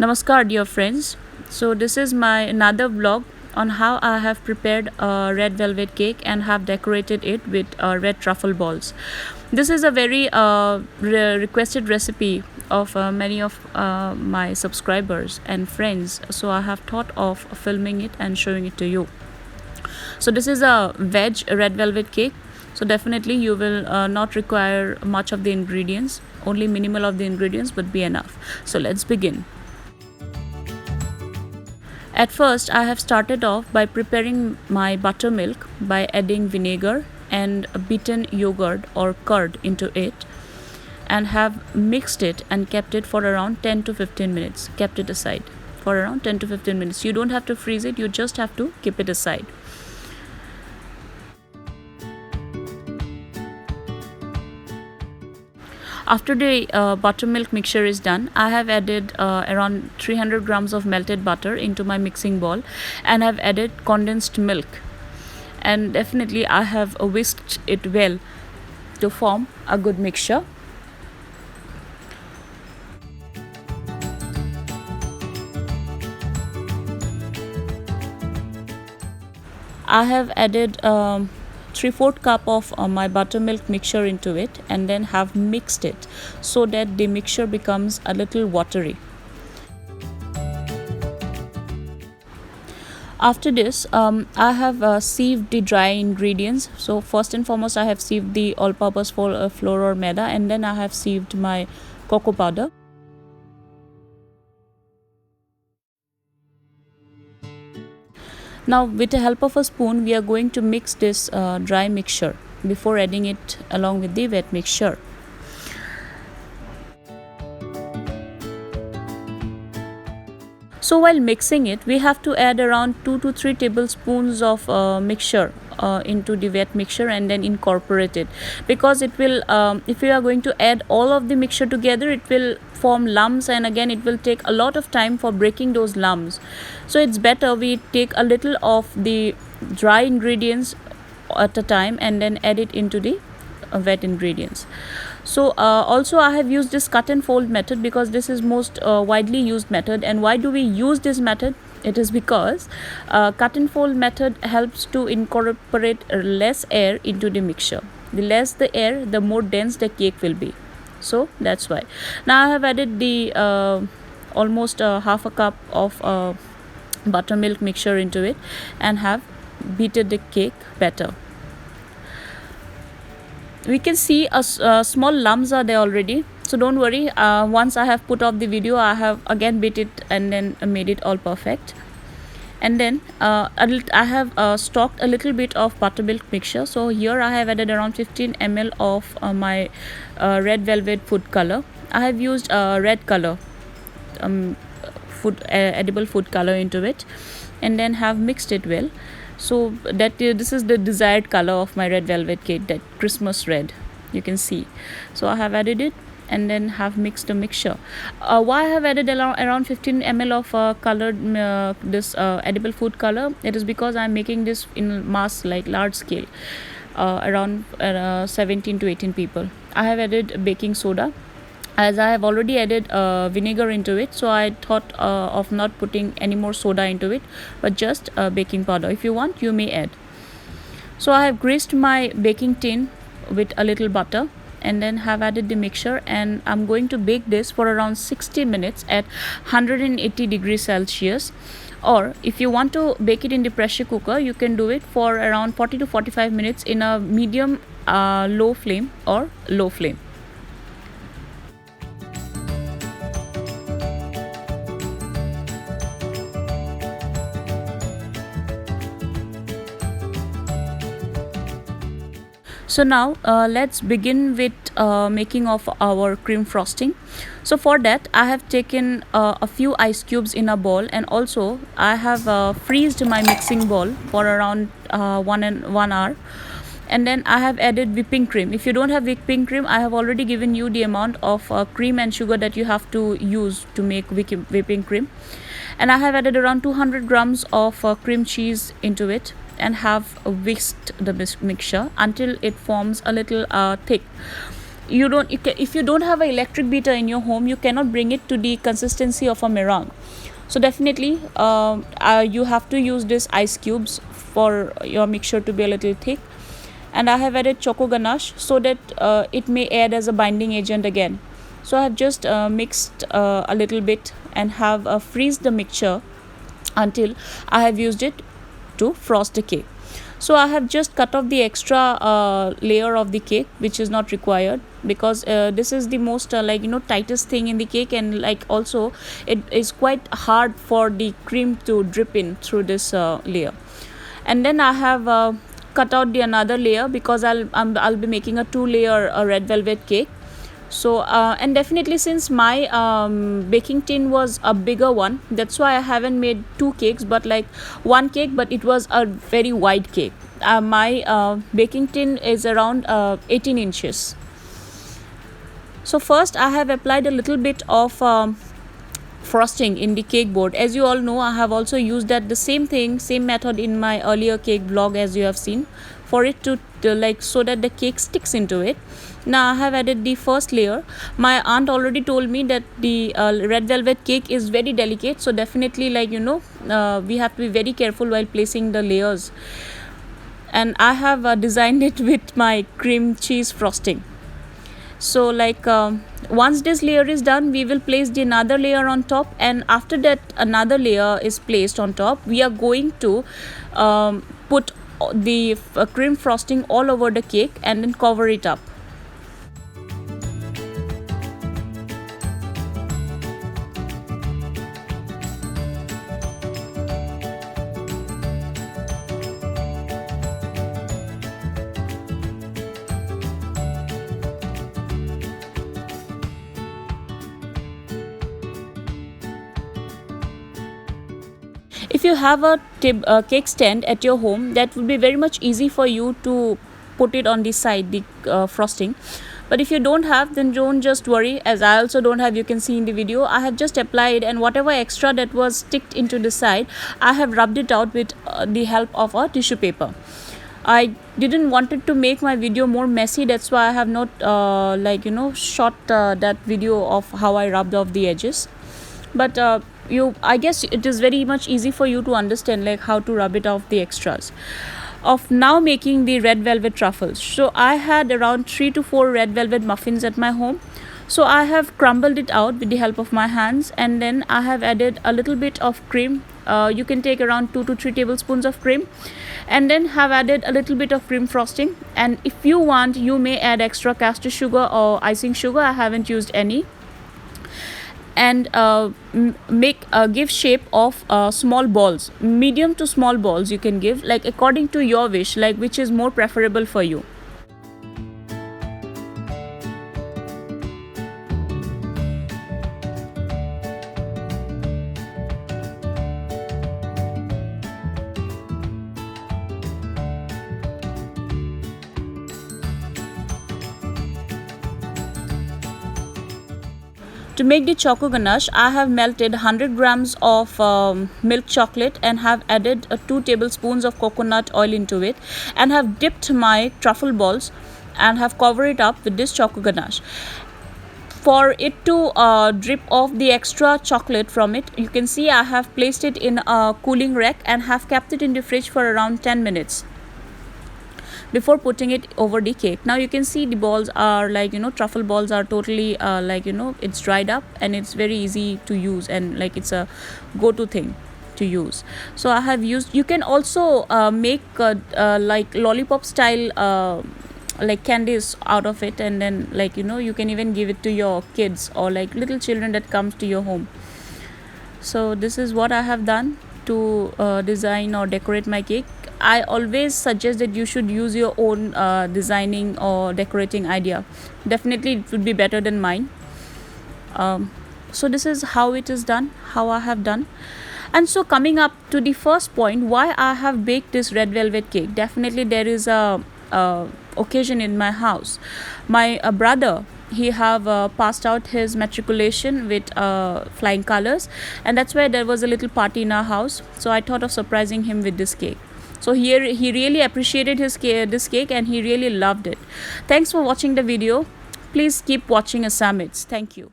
Namaskar, dear friends. So this is my another vlog on how I have prepared a red velvet cake and have decorated it with red truffle balls. This is a very requested recipe of many of my subscribers and friends. So I have thought of filming it and showing it to you. So this is a veg red velvet cake. So definitely you will not require much of the ingredients, only minimal of the ingredients would be enough. So let's begin. At first, I have started off by preparing my buttermilk by adding vinegar and beaten yogurt or curd into it, and have mixed it and kept it for around 10 to 15 minutes. Kept it aside for around 10 to 15 minutes. You don't have to freeze it, you just have to keep it aside. After the buttermilk mixture is done, I have added around 300 grams of melted butter into my mixing bowl and have added condensed milk. And definitely I have whisked it well to form a good mixture. I have added 3/4 cup of my buttermilk mixture into it and then have mixed it so that the mixture becomes a little watery. After this, I have sieved the dry ingredients. So first and foremost, I have sieved the all-purpose flour or maida, and then I have sieved my cocoa powder. Now with the help of a spoon, we are going to mix this dry mixture before adding it along with the wet mixture. So while mixing it, we have to add around 2 to 3 tablespoons of mixture into the wet mixture and then incorporate it, because it will if you are going to add all of the mixture together, it will form lumps, and again it will take a lot of time for breaking those lumps. So it's better we take a little of the dry ingredients at a time and then add it into the wet ingredients. So also I have used this cut and fold method because this is most widely used method. And why do we use this method? It is because cut and fold method helps to incorporate less air into the mixture. The less the air, the more dense the cake will be. So that's why. Now I have added the almost half a cup of buttermilk mixture into it and have beaten the cake better. We can see small lumps are there already, so don't worry. Once I have put off the video, I have again beat it and then made it all perfect. And then I have stocked a little bit of buttermilk mixture. So here I have added around 15 ml of my red velvet food color. I have used red color edible food color into it and then have mixed it well, so that this is the desired color of my red velvet cake, that Christmas red, you can see. So I have added it and then have mixed the mixture. Why I have added around 15 ml of colored this edible food color? It is because I am making this in mass, like large scale, around 17 to 18 people. I have added baking soda, as I have already added vinegar into it, so I thought of not putting any more soda into it, but just baking powder. If you want, you may add. So I have greased my baking tin with a little butter and then have added the mixture, and I'm going to bake this for around 60 minutes at 180 degrees Celsius. Or if you want to bake it in the pressure cooker, you can do it for around 40 to 45 minutes in a medium low flame or low flame. So now let's begin with making of our cream frosting. So for that, I have taken a few ice cubes in a bowl, and also I have freezed my mixing bowl for around 1 hour. And then I have added whipping cream. If you don't have whipping cream, I have already given you the amount of cream and sugar that you have to use to make whipping cream. And I have added around 200 grams of cream cheese into it and have whisked the mixture until it forms a little thick. if you don't have an electric beater in your home, you cannot bring it to the consistency of a meringue. So definitely you have to use this ice cubes for your mixture to be a little thick. And I have added choco ganache so that it may add as a binding agent again. So I have just mixed a little bit and have freeze the mixture until I have used it to frost the cake. So I have just cut off the extra layer of the cake which is not required, because this is the most tightest thing in the cake, and like also it is quite hard for the cream to drip in through this layer. And then I have cut out the another layer because I'll be making a 2-layer red velvet cake. So and definitely, since my baking tin was a bigger one, that's why I haven't made 2 cakes but like 1 cake, but it was a very wide cake. My baking tin is around 18 inches. So first I have applied a little bit of frosting in the cake board. As you all know, I have also used the same method in my earlier cake vlog, as you have seen, for it to so that the cake sticks into it. Now I have added the first layer. My aunt already told me that the red velvet cake is very delicate, so definitely we have to be very careful while placing the layers. And I have designed it with my cream cheese frosting. So once this layer is done, we will place the another layer on top, and after that another layer is placed on top, we are going to put the cream frosting all over the cake and then cover it up. If you have a cake stand at your home, that would be very much easy for you to put it on the side, the frosting. But if you don't have, then don't just worry, as I also don't have. You can see in the video I have just applied, and whatever extra that was sticked into the side, I have rubbed it out with the help of a tissue paper. I didn't want it to make my video more messy, that's why I have not shot that video of how I rubbed off the edges. But I guess it is very much easy for you to understand how to rub it off the extras. Of now making the red velvet truffles. So I had around 3 to 4 red velvet muffins at my home. So I have crumbled it out with the help of my hands, and then I have added a little bit of cream. You can take around 2 to 3 tablespoons of cream, and then have added a little bit of cream frosting. And if you want, you may add extra caster sugar or icing sugar. I haven't used any. And give shape of small balls, medium to small balls you can give, according to your wish, which is more preferable for you. To make the choco ganache, I have melted 100 grams of milk chocolate and have added 2 tablespoons of coconut oil into it, and have dipped my truffle balls and have covered it up with this choco ganache. For it to drip off the extra chocolate from it, you can see I have placed it in a cooling rack and have kept it in the fridge for around 10 minutes before putting it over the cake. Now you can see the balls are truffle balls are totally it's dried up, and it's very easy to use, and it's a go-to thing to use. So I have used, you can also make lollipop style candies out of it, and then you can even give it to your kids or little children that comes to your home. So this is what I have done to design or decorate my cake. I always suggest that you should use your own designing or decorating idea. Definitely it would be better than mine. So this is how it is done, how I have done. And so coming up to the first point, why I have baked this red velvet cake. Definitely there is a occasion in my house. My brother, he have passed out his matriculation with flying colors, and that's why there was a little party in our house. So I thought of surprising him with this cake. So here he really appreciated this cake, and he really loved it. Thanks for watching the video. Please keep watching Assam Eats. Thank you.